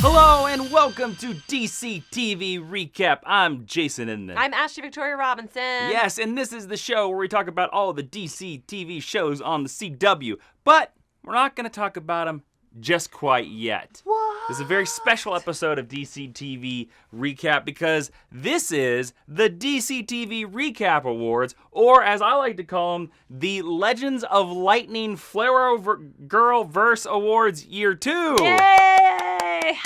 Hello and welcome to DCTV Recap. I'm Jason Inman. I'm Ashley Victoria Robinson. Yes, and this is the show where we talk about all the DCTV shows on the CW, but we're not going to talk about them just quite yet. What? This is a very special episode of DCTV Recap because this is the DCTV Recap Awards, or as I like to call them, the Legends of Lightning FLARROWGIRL Verse Awards Year 2. Yay!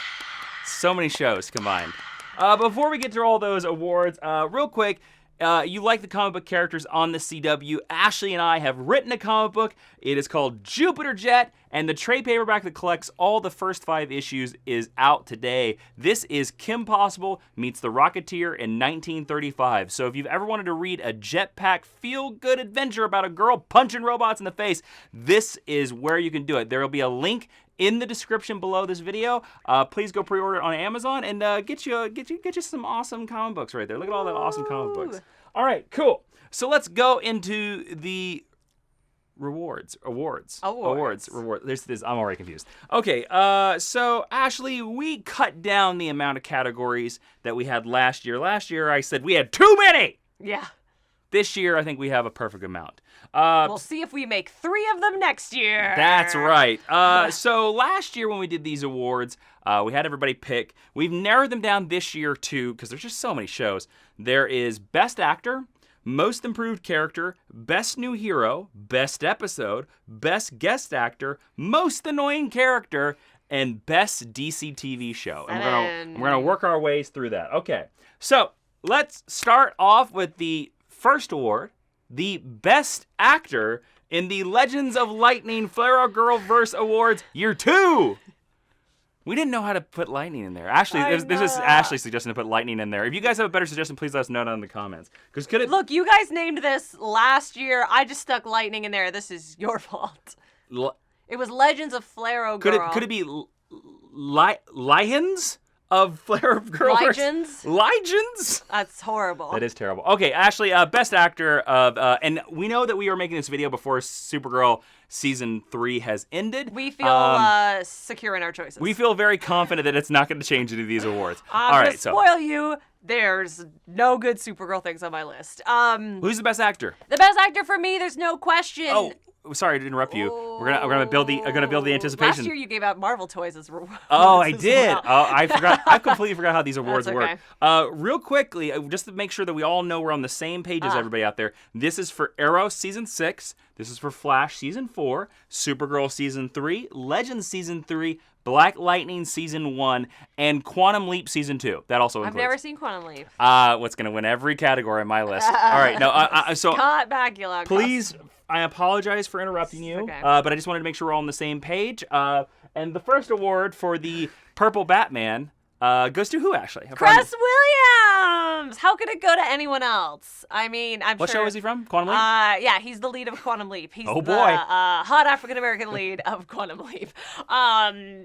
So many shows combined. Before we get to all those awards, real quick, you like the comic book characters on the CW. Ashley and I have written a comic book. It is called Jupiter Jet, and the trade paperback that collects all the first 5 issues is out today. This is Kim Possible meets the Rocketeer in 1935. So if you've ever wanted to read a jetpack feel-good adventure about a girl punching robots in the face, this is where you can do it. There will be a link in the description below this video. Please go pre-order it on Amazon and get you some awesome comic books right there. Look at all the awesome comic books. All right, cool. So let's go into the awards. I'm already confused. Okay, so Ashley, we cut down the amount of categories that we had last year. Last year I said we had too many. Yeah. This year I think we have a perfect amount. We'll see if we make 3 of them next year. That's right. So last year when we did these awards, we had everybody pick. We've narrowed them down this year too, because there's just so many shows. There is Best Actor, Most Improved Character, Best New Hero, Best Episode, Best Guest Actor, Most Annoying Character, and Best DC TV Show. And we're gonna work our ways through that. Okay, so let's start off with the first award, the Best Actor in the Legends of Lightning FLARROWGIRL Verse Awards Year 2. We didn't know how to put lightning in there. Ashley, this is Ashley suggesting to put lightning in there. If you guys have a better suggestion, please let us know down in the comments. Look, you guys named this last year. I just stuck lightning in there. This is your fault. It was Legends of FLARROWGIRL. Could it be Lions of FLARROWGIRL? Legends? That's horrible. That is terrible. Okay, Ashley, Best Actor of, and we know that we are making this video before Supergirl Season 3 has ended. We feel secure in our choices. We feel very confident that it's not going to change any of these awards. All right, spoil you. There's no good Supergirl things on my list. Who's the Best Actor? The Best Actor for me, the's no question. Oh, sorry to interrupt you. We're gonna build the anticipation. Last year you gave out Marvel toys as rewards. Oh, I did. Well. Oh, I forgot. I completely forgot how these awards work. Real quickly, just to make sure that we all know we're on the same page as everybody out there. This is for Arrow Season 6. This is for Flash Season 4, Supergirl Season 3, Legends Season 3, Black Lightning Season 1, and Quantum Leap Season 2. That also includes. I've never seen Quantum Leap. What's gonna win every category on my list? All right, no. So Cut back, you loud. Please. I apologize for interrupting you, okay. But I just wanted to make sure we're all on the same page. And the first award for the Purple Batman goes to who, Ashley? Cress Williams! How could it go to anyone else? I mean, I'm What sure... show is he from? Quantum Leap? Yeah, he's the lead of Quantum Leap. He's oh, boy. the hot African-American lead of Quantum Leap.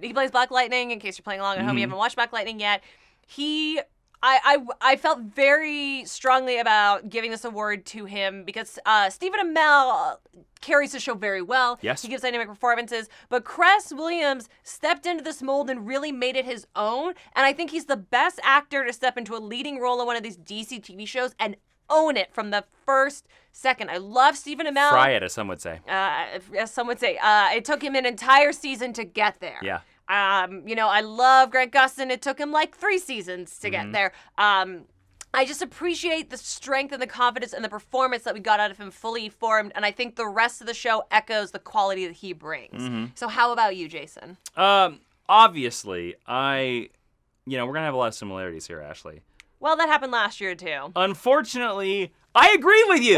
He plays Black Lightning, in case you're playing along at home. You haven't watched Black Lightning yet. I felt very strongly about giving this award to him because Stephen Amell carries the show very well. Yes. He gives dynamic performances. But Cress Williams stepped into this mold and really made it his own. And I think he's the best actor to step into a leading role in one of these DC TV shows and own it from the first second. I love Stephen Amell. Fry it, as some would say. As some would say. It took him an entire season to get there. Yeah. I love Grant Gustin. It took him like 3 seasons to get there. I just appreciate the strength and the confidence and the performance that we got out of him fully formed, and I think the rest of the show echoes the quality that he brings. So how about you, Jason? Obviously, we're gonna have a lot of similarities here, Ashley. Well, that happened last year, too. Unfortunately, I agree with you.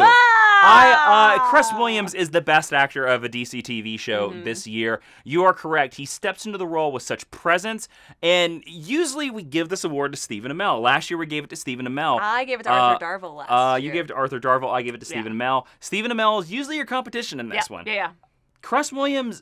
Cress Williams is the best actor of a DC TV show this year. You are correct. He steps into the role with such presence, and usually we give this award to Stephen Amell. Last year we gave it to Stephen Amell. I gave it to Arthur Darvill last year. You gave it to Arthur Darvill. I gave it to Stephen Amell. Stephen Amell is usually your competition in this one. Yeah. Cress Williams,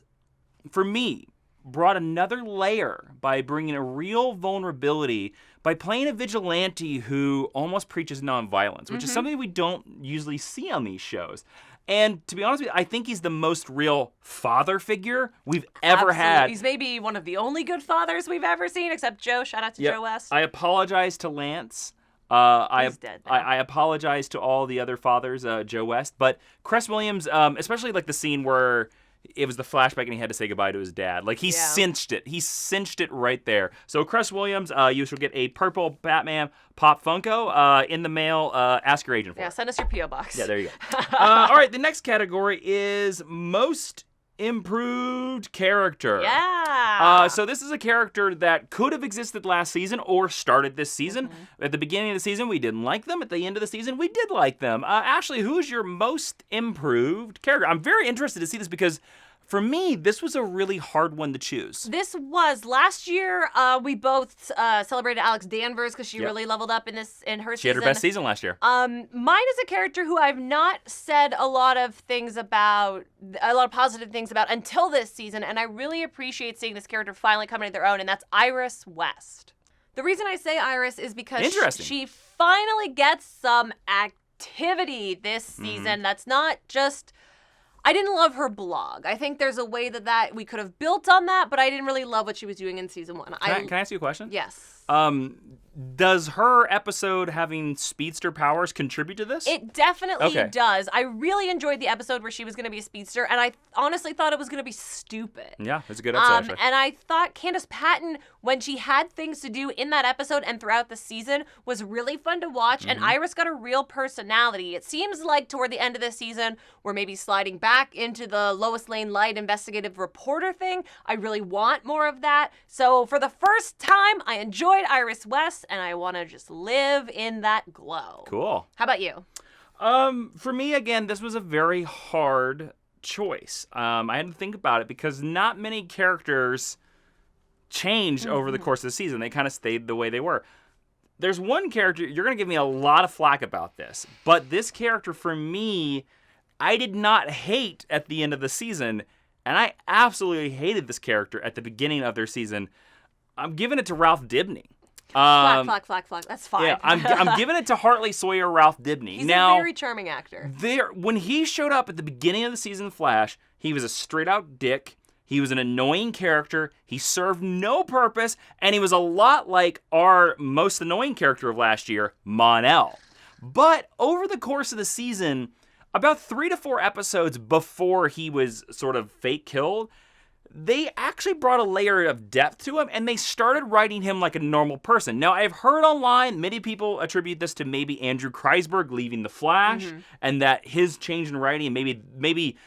for me, brought another layer by bringing a real vulnerability by playing a vigilante who almost preaches nonviolence, which is something we don't usually see on these shows. And to be honest with you, I think he's the most real father figure we've ever had. He's maybe one of the only good fathers we've ever seen, except Joe. Shout out to Joe West. I apologize to Lance. He's dead now. I apologize to all the other fathers, Joe West. But Cress Williams, especially like the scene where it was the flashback and he had to say goodbye to his dad. Like, he cinched it. He cinched it right there. So, Cress Williams, you shall get a purple Batman Pop Funko in the mail. Ask your agent for it. Yeah, send us your P.O. box. Yeah, there you go. All right, the next category is Most Improved Character. Yeah. So this is a character that could have existed last season or started this season. At the beginning of the season, we didn't like them. At the end of the season, we did like them. Ashley, who's your most improved character? I'm very interested to see this because for me, this was a really hard one to choose. This was last year. We both celebrated Alex Danvers because she really leveled up in her season. She had her best season last year. Mine is a character who I've not said a lot of positive things about until this season, and I really appreciate seeing this character finally come into their own, and that's Iris West. The reason I say Iris is because she finally gets some activity this season. That's not just... I didn't love her blog. I think there's a way that we could have built on that, but I didn't really love what she was doing in season 1. Can I ask you a question? Yes. Does her episode having speedster powers contribute to this? It definitely does. I really enjoyed the episode where she was going to be a speedster, and I honestly thought it was going to be stupid. Yeah, it's a good episode, actually. And I thought Candace Patton, when she had things to do in that episode and throughout the season, was really fun to watch, and Iris got a real personality. It seems like toward the end of the season, we're maybe sliding back into the Lois Lane Light investigative reporter thing. I really want more of that. So for the first time, I enjoyed Iris West, and I want to just live in that glow. Cool. How about you? For me, again, this was a very hard choice. I had to think about it because not many characters changed over the course of the season. They kind of stayed the way they were. There's one character, you're going to give me a lot of flack about this, but this character, for me, I did not hate at the end of the season, and I absolutely hated this character at the beginning of their season. I'm giving it to Ralph Dibny. Flack. That's fine. Yeah, I'm giving it to Hartley Sawyer, Ralph Dibny. He's a very charming actor. When he showed up at the beginning of the season Flash, he was a straight-out dick. He was an annoying character. He served no purpose, and he was a lot like our most annoying character of last year, Mon-El. But over the course of the season, about 3 to 4 episodes before he was sort of fake killed, they actually brought a layer of depth to him, and they started writing him like a normal person. Now, I've heard online, many people attribute this to maybe Andrew Kreisberg leaving The Flash, and that his change in writing, and maybe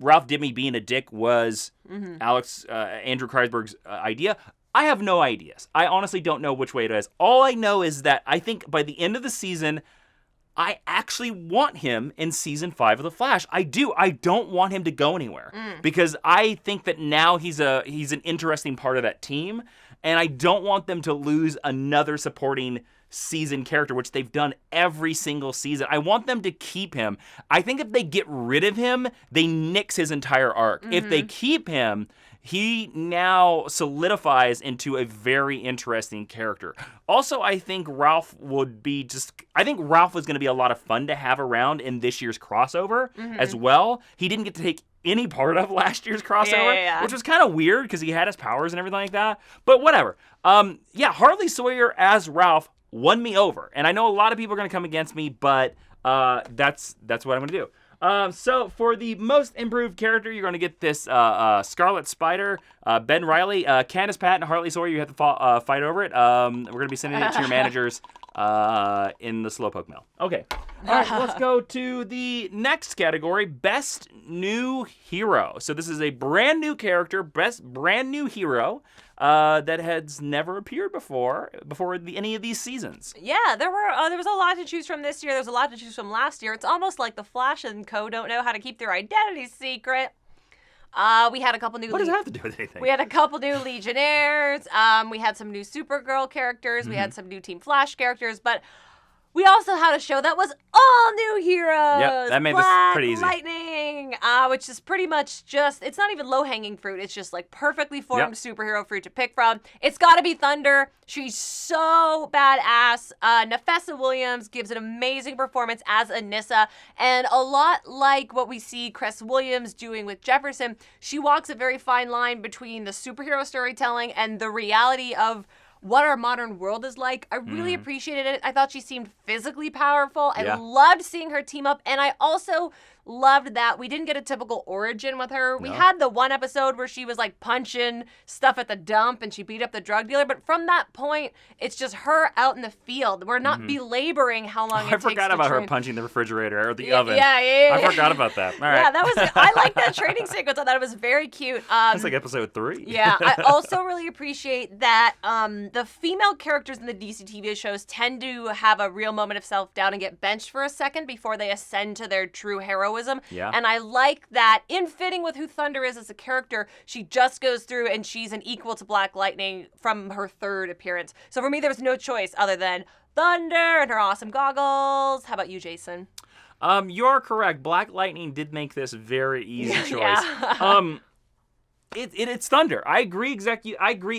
Ralph Dibny being a dick was Andrew Kreisberg's idea. I have no ideas. I honestly don't know which way it is. All I know is that I think by the end of the season, I actually want him in season 5 of The Flash. I do. I don't want him to go anywhere because I think that now he's an interesting part of that team, and I don't want them to lose another supporting season character, which they've done every single season. I want them to keep him. I think if they get rid of him, they nix his entire arc. If they keep him, he now solidifies into a very interesting character. Also, I think Ralph was going to be a lot of fun to have around in this year's crossover as well. He didn't get to take any part of last year's crossover, which was kind of weird because he had his powers and everything like that. But whatever. Hartley Sawyer as Ralph won me over. And I know a lot of people are going to come against me, but that's what I'm going to do. So for the most improved character, you're going to get this Scarlet Spider, Ben Reilly, Candace Patton, Hartley Sawyer. You have to fight over it. We're going to be sending it to your managers in the Slowpoke mail. Okay. All right, let's go to the next category, Best New Hero. So this is a brand new character, best brand new hero that has never appeared before any of these seasons. Yeah, there was a lot to choose from this year. There was a lot to choose from last year. It's almost like the Flash and Co. don't know how to keep their identity secret. We had a couple new. What does that have to do with anything? We had a couple new Legionnaires. We had some new Supergirl characters. We had some new Team Flash characters. But We also had a show that was all new heroes. Yep, that made this pretty easy. Lightning, which is pretty much just, it's not even low-hanging fruit. It's just like perfectly formed superhero fruit to pick from. It's got to be Thunder. She's so badass. Nefessa Williams gives an amazing performance as Anissa. And a lot like what we see Cress Williams doing with Jefferson, she walks a very fine line between the superhero storytelling and the reality of what our modern world is like. I really appreciated it. I thought she seemed physically powerful. I loved seeing her team up. And I also loved that we didn't get a typical origin with her. We had the one episode where she was like punching stuff at the dump and she beat up the drug dealer. But from that point, it's just her out in the field. We're not belaboring how long it takes to train. I forgot about her punching the refrigerator or the oven. Yeah. I forgot about that. All right. Yeah, that was, I like that training sequence. I thought it was very cute. That's like episode 3. Yeah, I also really appreciate that the female characters in the DCTV shows tend to have a real moment of self-doubt and get benched for a second before they ascend to their true heroism. Yeah. And I like that in fitting with who Thunder is as a character, she just goes through and she's an equal to Black Lightning from her 3rd appearance. So for me, there was no choice other than Thunder and her awesome goggles. How about you, Jason? You're correct. Black Lightning did make this very easy choice. Yeah. It's Thunder. I agree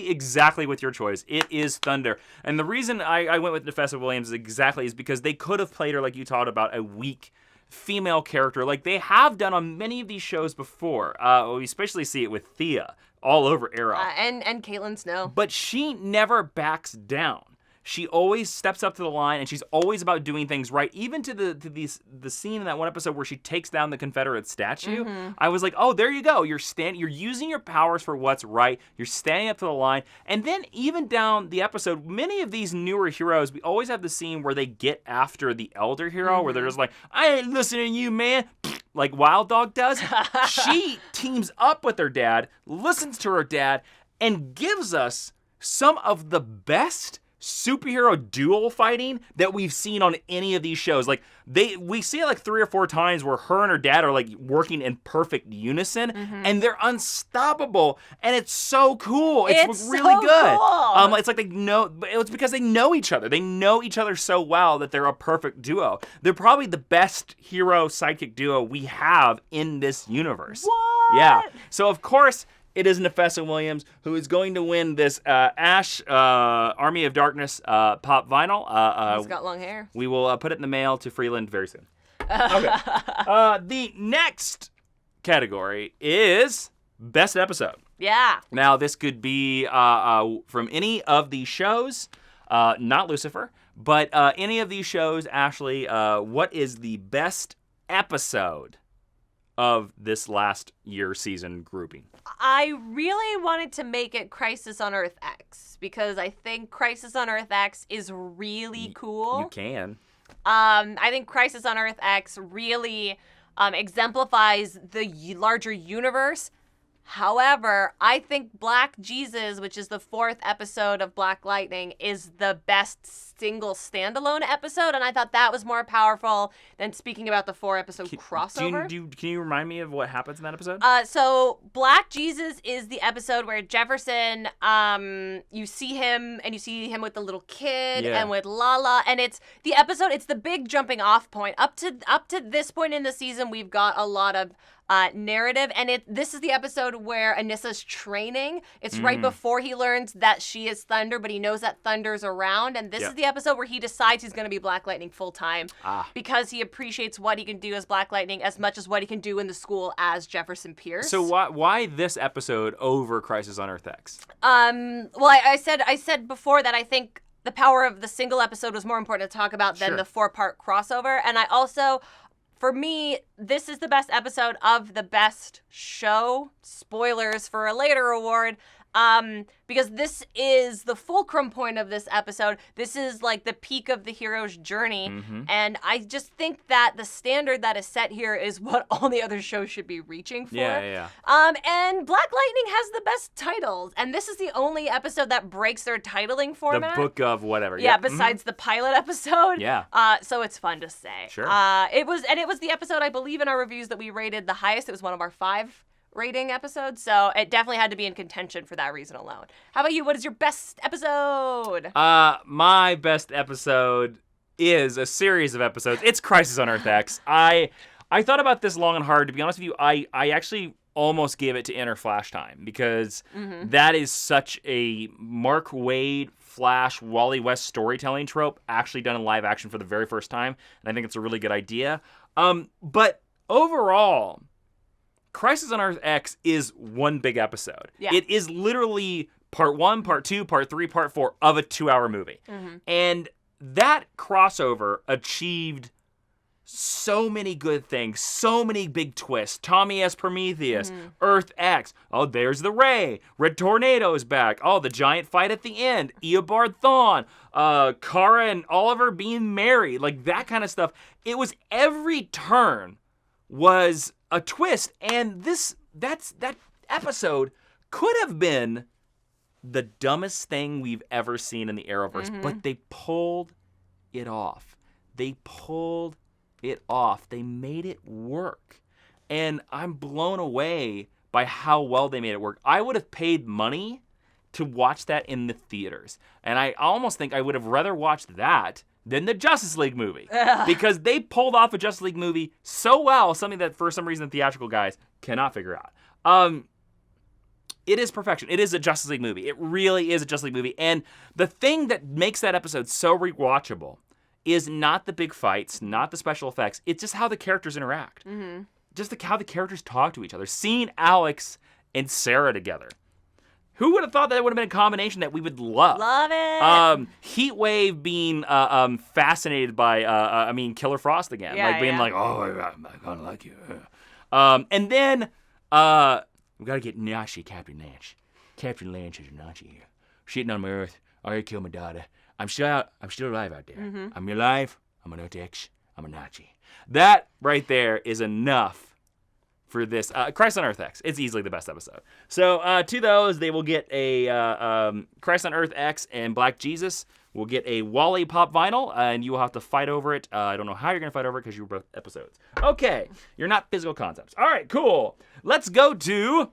exactly with your choice. It is Thunder. And the reason I went with Nefessa Williams is because they could have played her, like you talked about, a weak female character like they have done on many of these shows before. We especially see it with Thea all over Arrow. And Caitlin Snow. But she never backs down. She always steps up to the line, and she's always about doing things right. Even to the scene in that one episode where she takes down the Confederate statue, I was like, oh, there you go. You're using your powers for what's right. You're standing up to the line. And then even down the episode, many of these newer heroes, we always have the scene where they get after the elder hero, where they're just like, I ain't listening to you, man. Like Wild Dog does. She teams up with her dad, listens to her dad, and gives us some of the best superhero duel fighting that we've seen on any of these shows. Like we see it like 3 or 4 times where her and her dad are like working in perfect unison, and they're unstoppable, and it's so cool. It's really so good. Cool. It's like they know, but it's because they know each other. They know each other so well that they're a perfect duo. They're probably the best hero sidekick duo we have in this universe. What? Yeah. So of course, it is Nefessa Williams who is going to win this Ash Army of Darkness pop vinyl. He's got long hair. We will put it in the mail to Freeland very soon. Okay. The next category is Best Episode. Yeah. Now, this could be from any of these shows, not Lucifer, but any of these shows. Ashley, what is the best episode of this last year season grouping? I really wanted to make it Crisis on Earth X because I think Crisis on Earth X is really cool. You can. I think Crisis on Earth X really exemplifies the larger universe. However, I think Black Jesus, which is the 4th episode of Black Lightning, is the best single standalone episode, and I thought that was more powerful than speaking about the 4-episode crossover. Can you remind me of what happens in that episode? So Black Jesus is the episode where Jefferson, you see him with the little kid and with Lala, and it's the episode. It's the big jumping off point. Up to this point in the season, we've got a lot of narrative, and this is the episode where Anissa's training. It's right before he learns that she is Thunder, but he knows that Thunder's around, and this is the episode where he decides he's going to be Black Lightning full time because he appreciates what he can do as Black Lightning as much as what he can do in the school as Jefferson Pierce. So why this episode over Crisis on Earth X? Well, I said before that I think the power of the single episode was more important to talk about than the 4-part crossover, and I also, for me, this is the best episode of the best show. Spoilers for a later award. Because this is the fulcrum point of this episode. This is like the peak of the hero's journey. And I just think that the standard that is set here is what all the other shows should be reaching for. Yeah. And Black Lightning has the best titles. And this is the only episode that breaks their titling format. The book of whatever. Yeah, besides the pilot episode. Yeah. So it's fun to say. Sure. It was the episode, I believe, in our reviews that we rated the highest. It was one of our 5 rating episodes, so it definitely had to be in contention for that reason alone. How about you? What is your best episode? My best episode is a series of episodes. It's Crisis on Earth X. I thought about this long and hard. To be honest with you, I actually almost gave it to Inner Flash Time because that is such a Mark Waid, Flash, Wally West storytelling trope actually done in live action for the very first time, and I think it's a really good idea. But overall, Crisis on Earth X is one big episode. Yeah. It is literally part 1, part 2, part 3, part 4 of a 2-hour movie. And that crossover achieved so many good things, so many big twists. Tommy as Prometheus, Earth X. Oh, there's the Ray. Red Tornado is back. Oh, the giant fight at the end. Eobard Thawne. Kara and Oliver being married. Like, that kind of stuff. It was every turn was a twist. And that episode could have been the dumbest thing we've ever seen in the Arrowverse. But they pulled it off. They made it work. And I'm blown away by how well they made it work. I would have paid money to watch that in the theaters. And I almost think I would have rather watched that than the Justice League movie. Because they pulled off a Justice League movie so well, something that for some reason the theatrical guys cannot figure out. It is perfection. It is a Justice League movie. It really is a Justice League movie. And the thing that makes that episode so rewatchable is not the big fights, not the special effects. It's just how the characters interact. Just how the characters talk to each other. Seeing Alex and Sarah together. Who would have thought that would have been a combination that we would love? Love it. Heatwave being fascinated by, Killer Frost again. Like, oh, I'm gonna like you. And then we gotta get Nashi, Captain Lance. Captain Lance is Nashi here. Shitting on my Earth. I already killed my daughter. I'm still alive out there. I'm alive. I'm an Earth X. I'm a Nazi. That right there is enough for this. Crisis on Earth X. It's easily the best episode. So to those, they will get a Crisis on Earth X, and Black Jesus will get a Wally Pop vinyl, and you will have to fight over it. I don't know how you're going to fight over it because you were both episodes. Okay, you're not physical concepts. All right, cool. Let's go to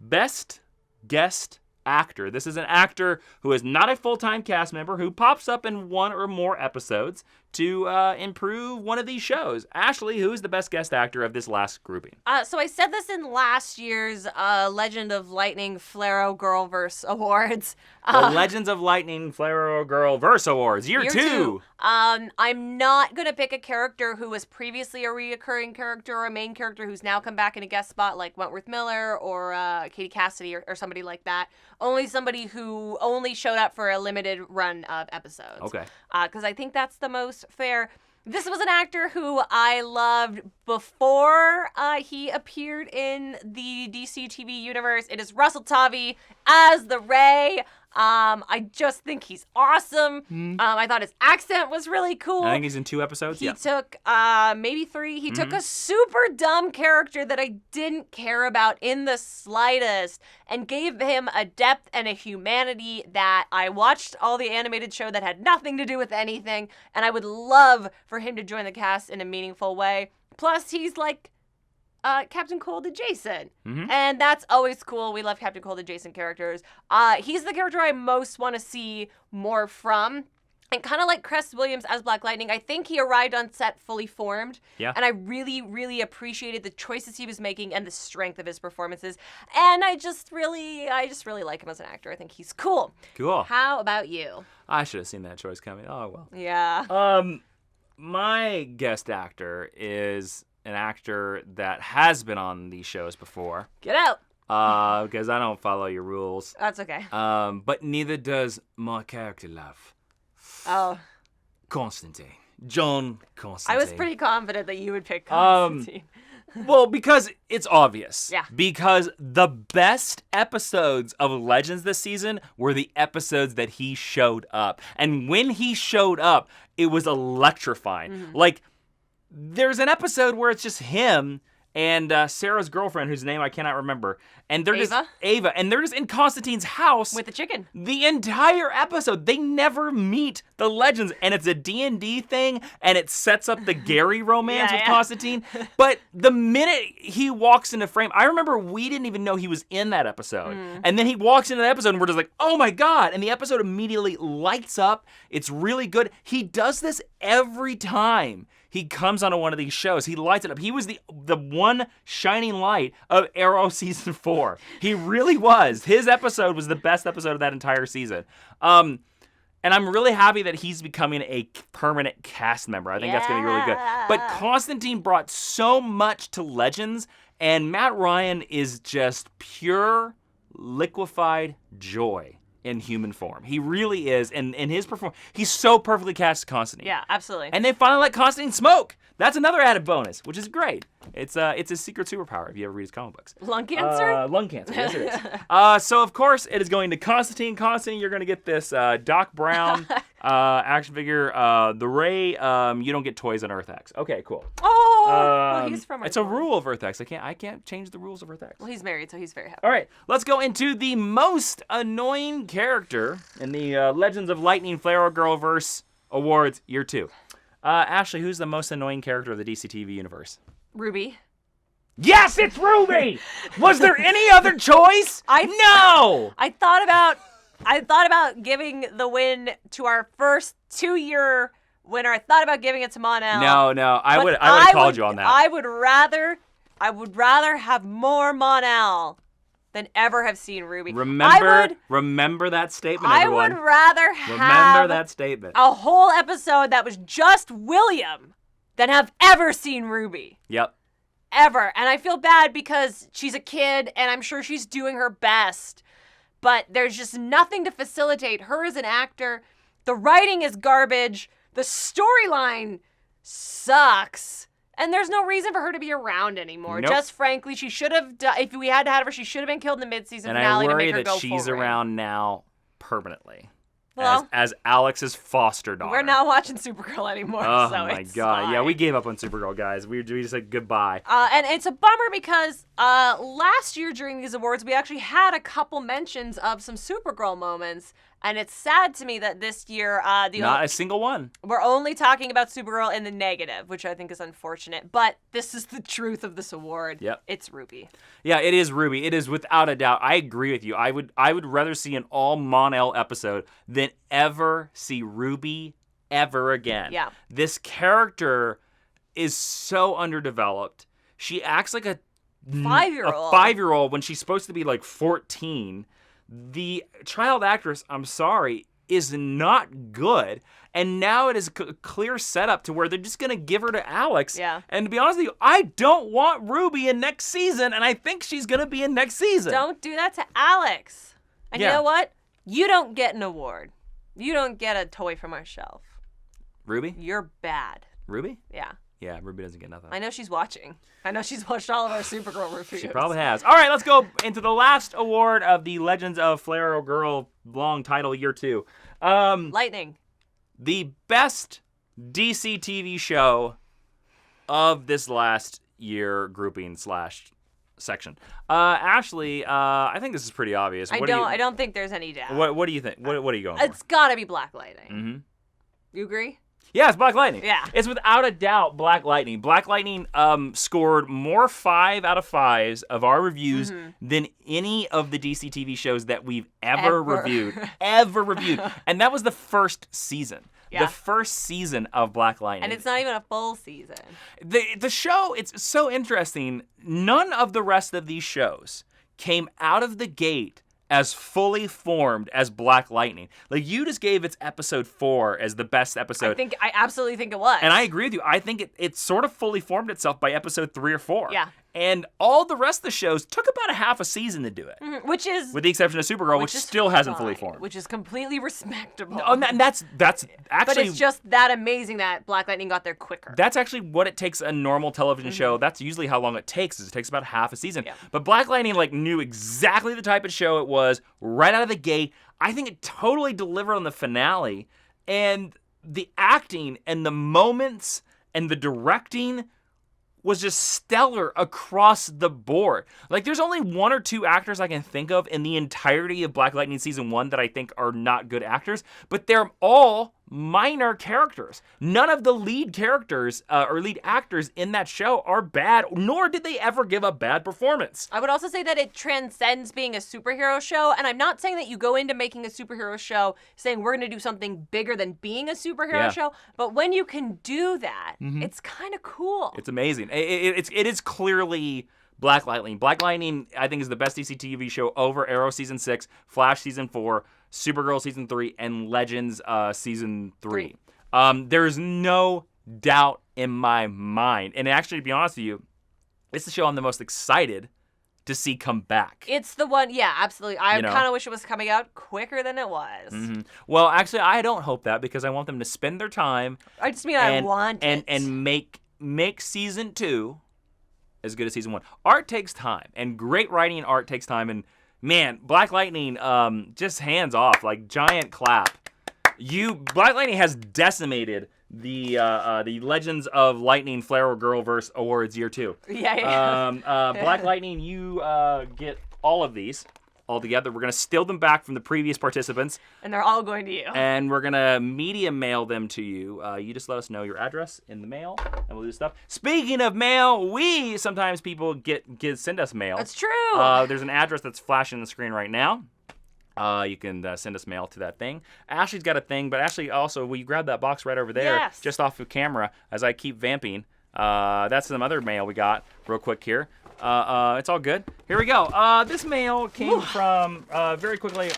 Best Guest Actor. This is an actor who is not a full-time cast member who pops up in one or more episodes to improve one of these shows. Ashley, who's the best guest actor of this last grouping? So I said this in last year's Legend of Lightning FLARROWGIRL Verse Awards. The Legends of Lightning FLARROWGIRL Verse Awards, year two. I'm not going to pick a character who was previously a reoccurring character or a main character who's now come back in a guest spot like Wentworth Miller or Katie Cassidy or somebody like that. Only somebody who only showed up for a limited run of episodes. Okay. Because I think that's the most fair. This was an actor who I loved before he appeared in the DCTV universe. It is Russell Tovey as the Ray. I just think he's awesome. I thought his accent was really cool. I think he's in 2 episodes. He took maybe 3. He took a super dumb character that I didn't care about in the slightest and gave him a depth and a humanity that I watched all the animated show that had nothing to do with anything, and I would love for him to join the cast in a meaningful way. Plus, he's like Captain Cold adjacent. And that's always cool. We love Captain Cold adjacent characters. He's the character I most want to see more from. And kind of like Cress Williams as Black Lightning, I think he arrived on set fully formed. Yeah. And I really, really appreciated the choices he was making and the strength of his performances. And I just really like him as an actor. I think he's cool. Cool. How about you? I should have seen that choice coming. Oh, well. Yeah. My guest actor is an actor that has been on these shows before. Get out. Because I don't follow your rules. That's okay. But neither does my character love. Oh. Constantine. John Constantine. I was pretty confident that you would pick Constantine. Well, because it's obvious. Yeah. Because the best episodes of Legends this season were the episodes that he showed up. And when he showed up, it was electrifying. Like, there's an episode where it's just him and Sarah's girlfriend, whose name I cannot remember. And they're Ava? Ava. And they're just in Constantine's house. With the chicken. The entire episode. They never meet the legends. And it's a D&D thing, and it sets up the Gary romance with Constantine. But the minute he walks into frame, I remember we didn't even know he was in that episode. And then he walks into the episode, and we're just like, oh my God. And the episode immediately lights up. It's really good. He does this every time he comes onto one of these shows. He lights it up. He was the one shining light of Arrow season 4. He really was. His episode was the best episode of that entire season. And I'm really happy that he's becoming a permanent cast member. I think that's going to be really good. But Constantine brought so much to Legends, and Matt Ryan is just pure, liquefied joy in human form. He really is. And in his performance, he's so perfectly cast as Constantine. Yeah, absolutely. And they finally let Constantine smoke. That's another added bonus, which is great. It's his secret superpower if you ever read his comic books. Lung cancer? Lung cancer, yes it is. So of course it is going to Constantine. Constantine, you're going to get this Doc Brown action figure. The Ray, you don't get toys on Earth X. Okay, cool. Oh, well, he's from Earth. It's a rule of Earth X. I can't change the rules of Earth X. Well, he's married, so he's very happy. All right, let's go into the most annoying character in the Legends of Lightning FLARROWGIRL verse awards year 2. Ashley, who's the most annoying character of the DCTV universe? Ruby. Yes, it's Ruby! Was there any other choice? No! I thought about giving the win to our first 2-year winner. I thought about giving it to Mon-El. No, I would have called you on that. I would rather have more Mon-El than ever have seen Ruby. Remember that statement, everyone. I would rather Remember that statement. A whole episode that was just William than have ever seen Ruby. Yep. Ever. And I feel bad because she's a kid and I'm sure she's doing her best. But there's just nothing to facilitate her as an actor. The writing is garbage. The storyline sucks. And there's no reason for her to be around anymore. Nope. Just frankly, she should have, if we had to have her, she should have been killed in the mid-season finale to make her go And I worry that she's forward. around now permanently. Well, as Alex's foster daughter. we're not watching Supergirl anymore, Oh so my it's God. fine. Yeah, we gave up on Supergirl, guys. We just said goodbye. And it's a bummer because last year during these awards, we actually had a couple mentions of some Supergirl moments. And it's sad to me that this year, Not a single one. we're only talking about Supergirl in the negative, which I think is unfortunate. But this is the truth of this award. Yep. It's Ruby. Yeah, it is Ruby. It is without a doubt. I agree with you. I would rather see an all Mon-El episode than ever see Ruby ever again. Yeah. This character is so underdeveloped. She acts like a 5-year-old. A 5-year-old when she's supposed to be like 14. The child actress, I'm sorry, is not good. And now it is a clear setup to where they're just going to give her to Alex. Yeah. And to be honest with you, I don't want Ruby in next season, and I think she's going to be in next season. Don't do that to Alex. And Yeah. you know what? You don't get an award. You don't get a toy from our shelf. Ruby? You're bad. Ruby? Yeah. Yeah, Ruby doesn't get nothing. I know she's watching. I know she's watched all of our Supergirl reviews. She probably has. All right, let's go into the last award of the Legends of FLARROWGIRL long title year 2. Lightning. The best DC TV show of this last year grouping / section. Ashley, I think this is pretty obvious. I don't think there's any doubt. What do you think? What are you going for? It's gotta be Black Lightning. Mm-hmm. You agree? Yeah, it's Black Lightning. Yeah. It's without a doubt Black Lightning. Black Lightning scored more 5 out of 5s of our reviews than any of the DC TV shows that we've ever reviewed. Ever reviewed. And that was the first season. Yeah. The first season of Black Lightning. And it's not even a full season. The show, it's so interesting. None of the rest of these shows came out of the gate as fully formed as Black Lightning. Like, you just gave its episode 4 as the best episode. I absolutely think it was. And I agree with you. I think it sort of fully formed itself by episode 3 or 4. Yeah. And all the rest of the shows took about a half a season to do it. Which is... With the exception of Supergirl, which is still hasn't fine, fully formed. Which is completely respectable. Oh, and that's actually... But it's just that amazing that Black Lightning got there quicker. That's actually what it takes a normal television show. That's usually how long it takes. It takes about half a season. Yeah. But Black Lightning knew exactly the type of show it was right out of the gate. I think it totally delivered on the finale. And the acting and the moments and the directing was just stellar across the board. Like, there's only one or two actors I can think of in the entirety of Black Lightning Season 1 that I think are not good actors, but they're all minor characters. None of the lead characters or lead actors in that show are bad, nor did they ever give a bad performance. I would also say that it transcends being a superhero show, and I'm not saying that you go into making a superhero show saying we're going to do something bigger than being a superhero show, but when you can do that, it's kind of cool. It's amazing. It is clearly Black Lightning. Black Lightning, I think, is the best DCTV show over Arrow Season 6, Flash Season 4, Supergirl Season 3, and Legends Season 3. There's no doubt in my mind. And actually, to be honest with you, it's the show I'm the most excited to see come back. It's the one, yeah, absolutely. I kind of wish it was coming out quicker than it was. Well, actually, I don't hope that, because I want them to spend their time. I just mean I want it. And make Season 2 as good as Season 1. Art takes time, and great writing and art takes time, and man, Black Lightning, just hands off, like giant clap. Black Lightning has decimated the Legends of Lightning FLARROWGIRL Awards Year 2. Yeah. Black Lightning, you get all of these all together. We're gonna steal them back from the previous participants, and they're all going to you. and we're gonna media mail them to you. You just let us know your address in the mail, and we'll do stuff. Speaking of mail, sometimes people send us mail. That's true. There's an address that's flashing on the screen right now. You can send us mail to that thing. Ashley's got a thing, but Ashley, also, will you grab that box right over there, Yes. just off of camera, as I keep vamping? That's some other mail we got real quick here. It's all good. Here we go. This mail came from, very quickly,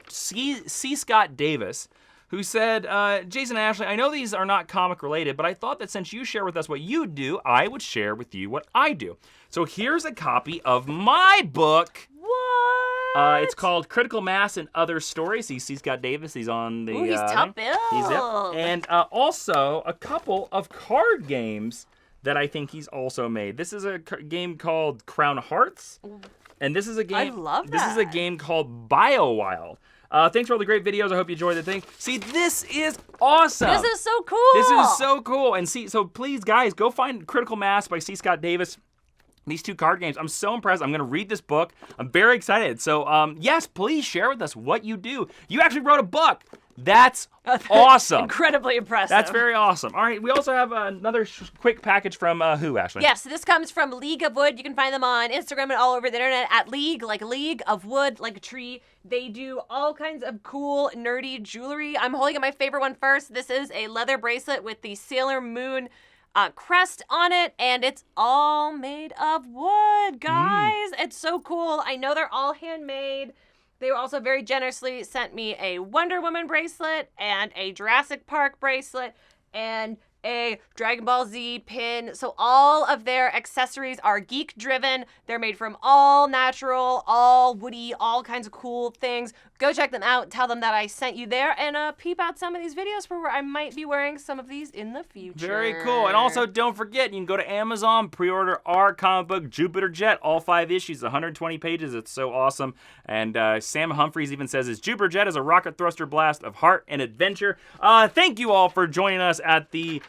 C. Scott Davis, who said, Jason and Ashley, I know these are not comic related, but I thought that since you share with us what you do, I would share with you what I do. So here's a copy of my book. What? It's called Critical Mass and Other Stories. He's Scott Davis. He's on the... Ooh, he's top billed. And also a couple of card games that I think he's also made. This is a game called Crown Hearts. And this is a game... I love that. This is a game called BioWild. Thanks for all the great videos. I hope you enjoyed the thing. See, this is awesome. This is so cool. This is so cool. And see, so please, guys, go find Critical Mass by C. Scott Davis. These two card games. I'm so impressed. I'm going to read this book. I'm very excited. So, yes, please share with us what you do. You actually wrote a book. That's awesome. Incredibly impressive. That's very awesome. All right, we also have another quick package from who, Ashley? Yes, this comes from League of Wood. You can find them on Instagram and all over the internet at League, like a league of wood, like a tree. They do all kinds of cool, nerdy jewelry. I'm holding up my favorite one first. This is a leather bracelet with the Sailor Moon crest on it, and it's all made of wood, guys. It's so cool. I know they're all handmade. They also very generously sent me a Wonder Woman bracelet and a Jurassic Park bracelet and a Dragon Ball Z pin. So all of their accessories are geek driven. They're made from all natural, all woody, all kinds of cool things. Go check them out. Tell them that I sent you there, and peep out some of these videos for where I might be wearing some of these in the future. Very cool. And also, don't forget, you can go to Amazon, pre-order our comic book, Jupiter Jet, all 5 issues, 120 pages. It's so awesome. And Sam Humphries even says, his Jupiter Jet is a rocket thruster blast of heart and adventure. Thank you all for joining us at the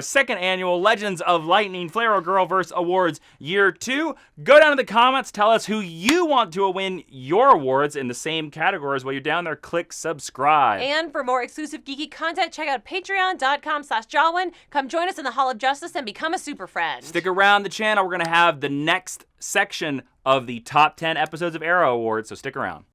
second annual Legends of Lightning FLARROWGIRL Awards Year 2. Go down to the comments, tell us who you want to win your awards in the same categories. While you're down there, click subscribe. And for more exclusive geeky content, check out patreon.com/Jawiin. Come join us in the Hall of Justice and become a super friend. Stick around the channel. We're going to have the next section of the top 10 episodes of Arrow Awards, so stick around.